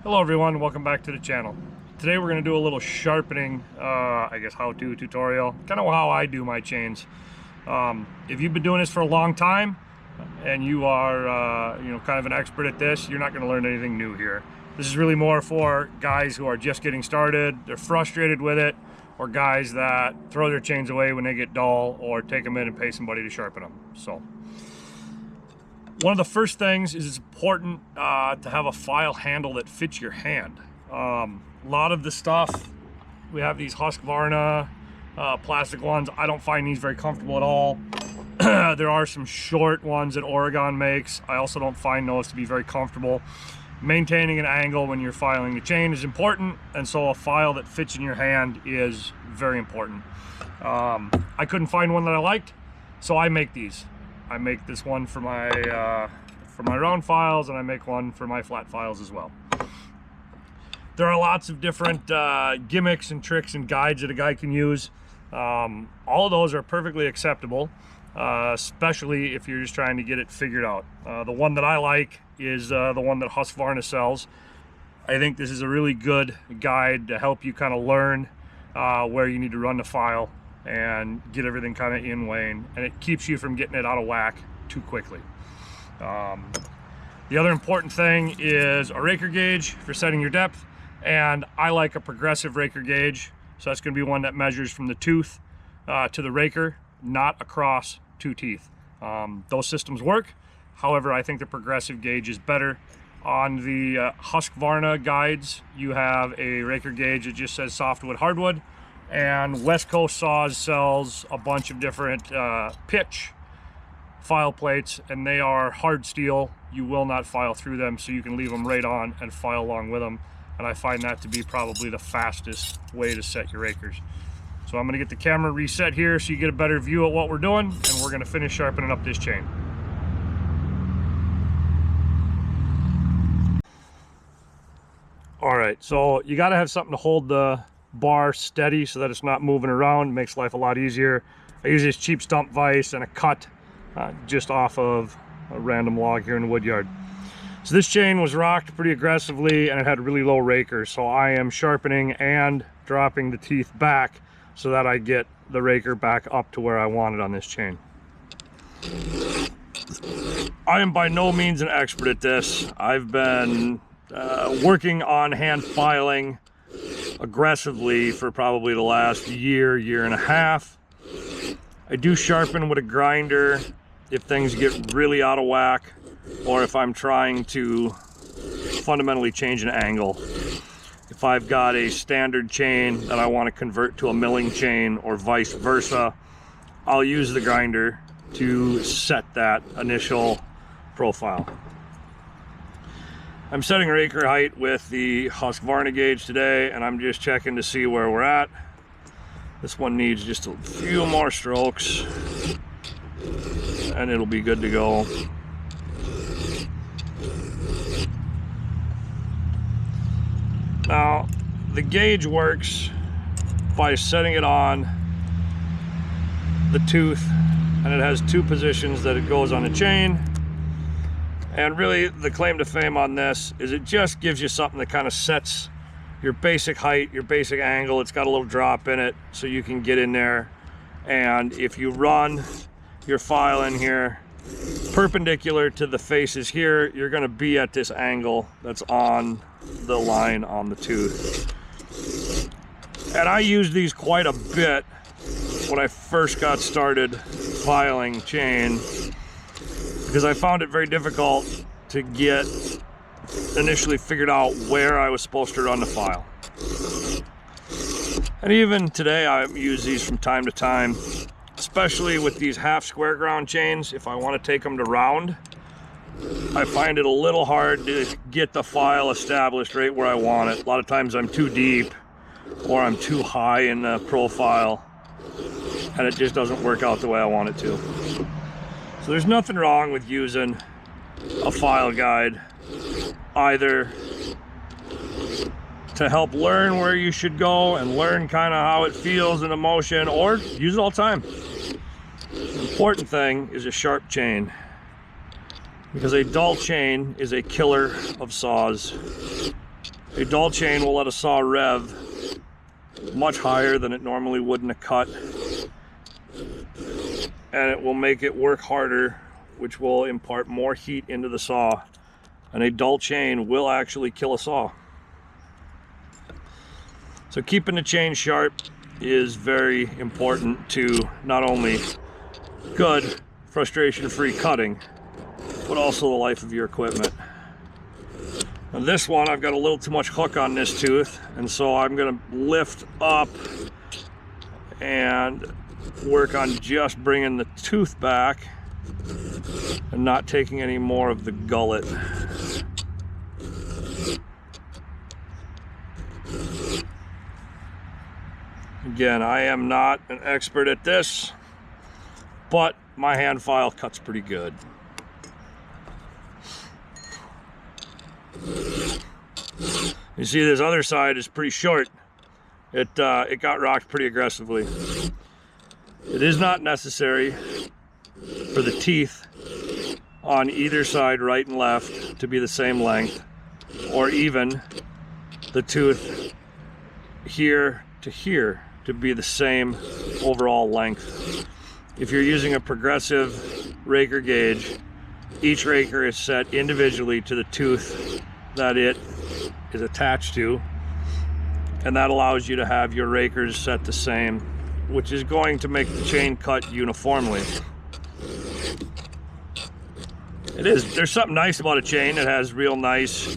Hello everyone, welcome back to the channel. Today we're going to do a little sharpening, I guess how-to tutorial, kind of how I do my chains. If you've been doing this for a long time and you are kind of an expert at this, you're not going to learn anything new here. This is really more for guys who are just getting started, they're frustrated with it, or guys that throw their chains away when they get dull or take them in and pay somebody to sharpen them. So one of the first things is it's important to have a file handle that fits your hand. A lot of the stuff, we have these Husqvarna plastic ones. I don't find these very comfortable at all. There are some short ones that Oregon makes. I also don't find those to be very comfortable. Maintaining an angle when you're filing the chain is important, and so a file that fits in your hand is very important. I couldn't find one that I liked, so I make these. I make this one for my round files, and I make one for my flat files as well. There are lots of different gimmicks and tricks and guides that a guy can use. All of those are perfectly acceptable, especially if you're just trying to get it figured out. The one that I like is the one that Husqvarna sells. I think this is a really good guide to help you kind of learn where you need to run the file and get everything kind of in lane, and it keeps you from getting it out of whack too quickly. The other important thing is a Raker gauge for setting your depth, and I like a progressive Raker gauge, so that's going to be one that measures from the tooth to the Raker, not across two teeth. Those systems work, however I think the progressive gauge is better. On the Husqvarna guides, you have a Raker gauge that just says softwood, hardwood, and West Coast Saws sells a bunch of different pitch file plates, and they are hard steel. You will not file through them, so you can leave them right on and file along with them, and I find that to be probably the fastest way to set your Rakers. So I'm going to get the camera reset here so you get a better view of what we're doing, and we're going to finish sharpening up this chain. All right, so you got to have something to hold the bar steady so that it's not moving around. It makes life a lot easier. I use this cheap stump vise and a cut just off of a random log here in the wood yard. So this chain was rocked pretty aggressively and it had really low Raker, so I am sharpening and dropping the teeth back so that I get the Raker back up to where I want it on this chain. I am by no means an expert at this. I've been working on hand filing aggressively for probably the last year and a half. I do sharpen with a grinder if things get really out of whack, or if I'm trying to fundamentally change an angle. If I've got a standard chain that I want to convert to a milling chain or vice versa, I'll use the grinder to set that initial profile. I'm setting Raker height with the Husqvarna gauge today, and I'm just checking to see where we're at. This one needs just a few more strokes and it'll be good to go. Now, the gauge works by setting it on the tooth, and it has two positions that it goes on the chain. And really, the claim to fame on this is it just gives you something that kind of sets your basic height, your basic angle. It's got a little drop in it so you can get in there. And if you run your file in here perpendicular to the faces here, you're going to be at this angle that's on the line on the tooth. And I used these quite a bit when I first got started filing chain, because I found it very difficult to get initially figured out where I was supposed to run the file. And even today I use these from time to time, especially with these half square ground chains. If I want to take them to round, I find it a little hard to get the file established right where I want it. A lot of times I'm too deep or I'm too high in the profile, and it just doesn't work out the way I want it to. So there's nothing wrong with using a file guide, either to help learn where you should go and learn kind of how it feels in the motion, or use it all the time. The important thing is a sharp chain, because a dull chain is a killer of saws. A dull chain will let a saw rev much higher than it normally would in a cut, and it will make it work harder, which will impart more heat into the saw. And a dull chain will actually kill a saw. So keeping the chain sharp is very important to not only good frustration-free cutting, but also the life of your equipment. Now this one, I've got a little too much hook on this tooth, and so I'm going to lift up and work on just bringing the tooth back and not taking any more of the gullet. Again, I am not an expert at this, but my hand file cuts pretty good. You see this other side is pretty short. It got rocked pretty aggressively. It is not necessary for the teeth on either side, right and left, to be the same length, or even the tooth here to here to be the same overall length. If you're using a progressive Raker gauge, each Raker is set individually to the tooth that it is attached to, and that allows you to have your Rakers set the same, which is going to make the chain cut uniformly. There's something nice about a chain that has real nice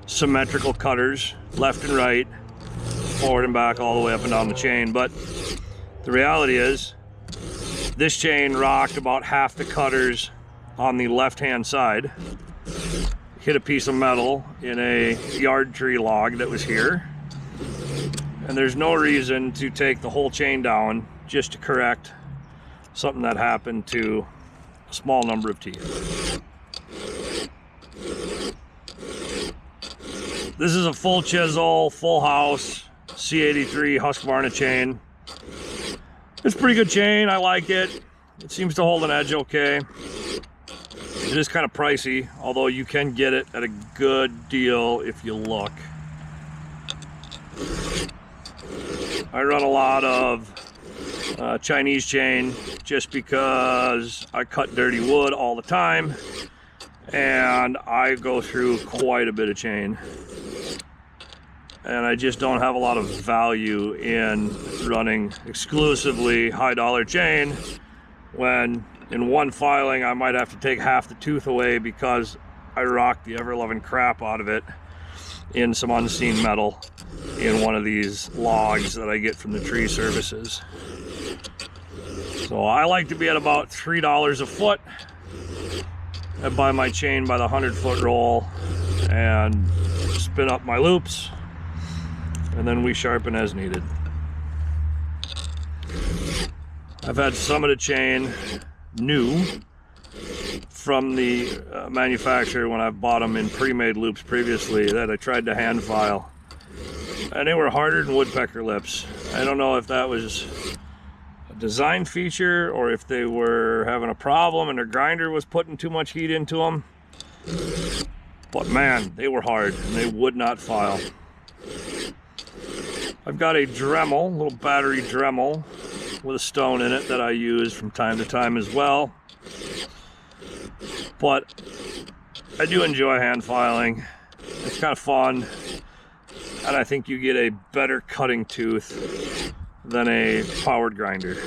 symmetrical cutters, left and right, forward and back, all the way up and down the chain. But the reality is, this chain rocked about half the cutters on the left-hand side, hit a piece of metal in a yard tree log that was here, and there's no reason to take the whole chain down just to correct something that happened to a small number of teeth. This is a full chisel, full house, C83 Husqvarna chain. It's a pretty good chain, I like it. It seems to hold an edge okay. It is kind of pricey, although you can get it at a good deal if you look. I run a lot of Chinese chain just because I cut dirty wood all the time, and I go through quite a bit of chain. And I just don't have a lot of value in running exclusively high dollar chain when in one filing I might have to take half the tooth away because I rocked the ever-loving crap out of it in some unseen metal in one of these logs that I get from the tree services. So I like to be at about $3 a foot. I buy my chain by the 100-foot roll and spin up my loops, and then we sharpen as needed. I've had some of the chain new from the manufacturer when I've bought them in pre-made loops previously that I tried to hand file, and they were harder than woodpecker lips. I don't know if that was a design feature or if they were having a problem and their grinder was putting too much heat into them, but man, they were hard and they would not file. I've got a Dremel, a little battery Dremel with a stone in it that I use from time to time as well. But I do enjoy hand filing. It's kind of fun, and I think you get a better cutting tooth than a powered grinder.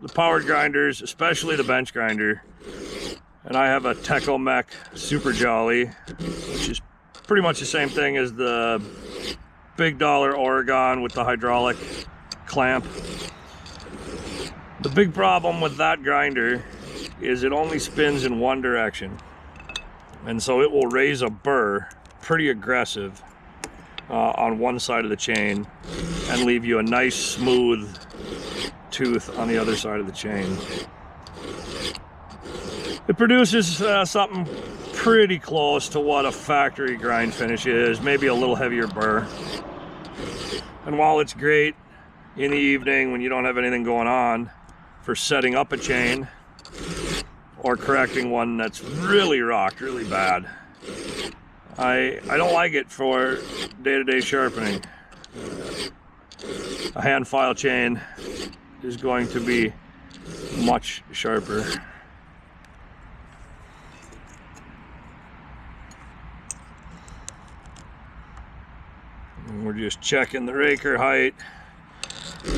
The powered grinders, especially the bench grinder, and I have a Tecomec Super Jolly, which is pretty much the same thing as the big dollar Oregon with the hydraulic clamp. The big problem with that grinder is it only spins in one direction, and so it will raise a burr pretty aggressive on one side of the chain and leave you a nice smooth tooth on the other side of the chain. It produces something pretty close to what a factory grind finish is, maybe a little heavier burr. And while it's great in the evening when you don't have anything going on for setting up a chain or correcting one that's really rocked really bad, I don't like it for day-to-day sharpening. A hand file chain is going to be much sharper. And we're just checking the raker height.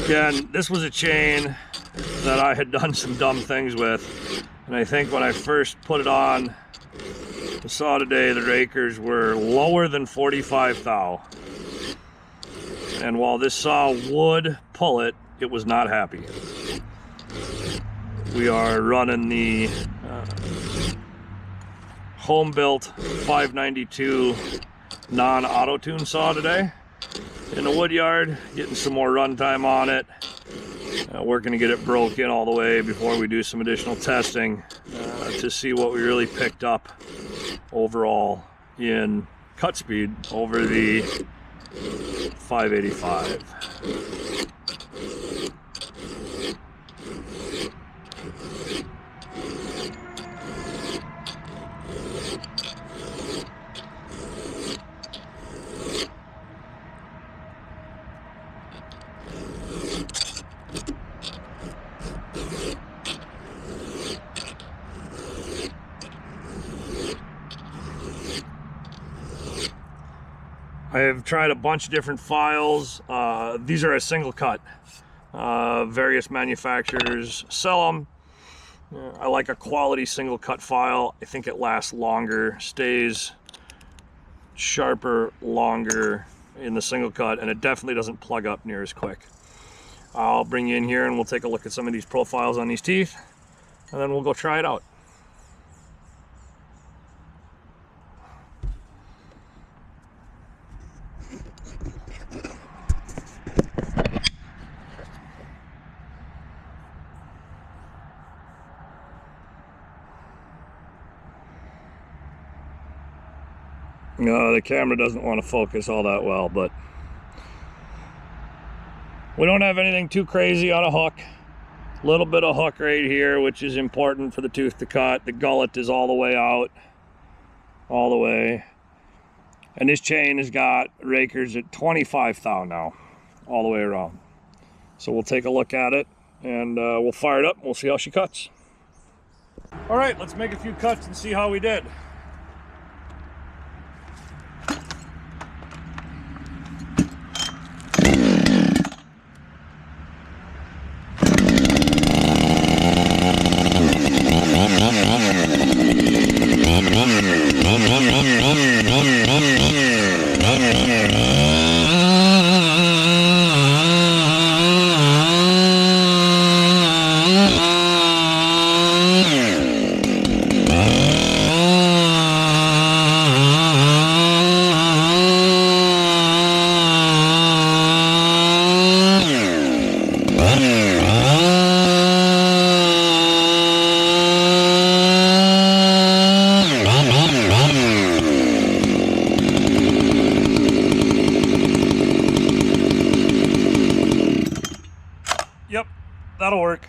Again, this was a chain that I had done some dumb things with, and I think when I first put it on the saw today, the rakers were lower than 45 thou. And while this saw would pull it, it was not happy. We are running the home-built 592 non-auto tune saw today in the wood yard, getting some more runtime on it. Working to get it broken all the way before we do some additional testing to see what we really picked up overall in cut speed over the 585. I have tried a bunch of different files. These are a single cut. Various manufacturers sell them. I like a quality single cut file. I think it lasts longer, stays sharper longer in the single cut, and it definitely doesn't plug up near as quick. I'll bring you in here and we'll take a look at some of these profiles on these teeth, and then we'll go try it out. No, the camera doesn't want to focus all that well, but we don't have anything too crazy on a hook. A little bit of hook right here, which is important for the tooth to cut. The gullet is all the way out, all the way. And this chain has got rakers at 25 thou now, all the way around. So we'll take a look at it and we'll fire it up and we'll see how she cuts. All right, let's make a few cuts and see how we did. Yep, that'll work.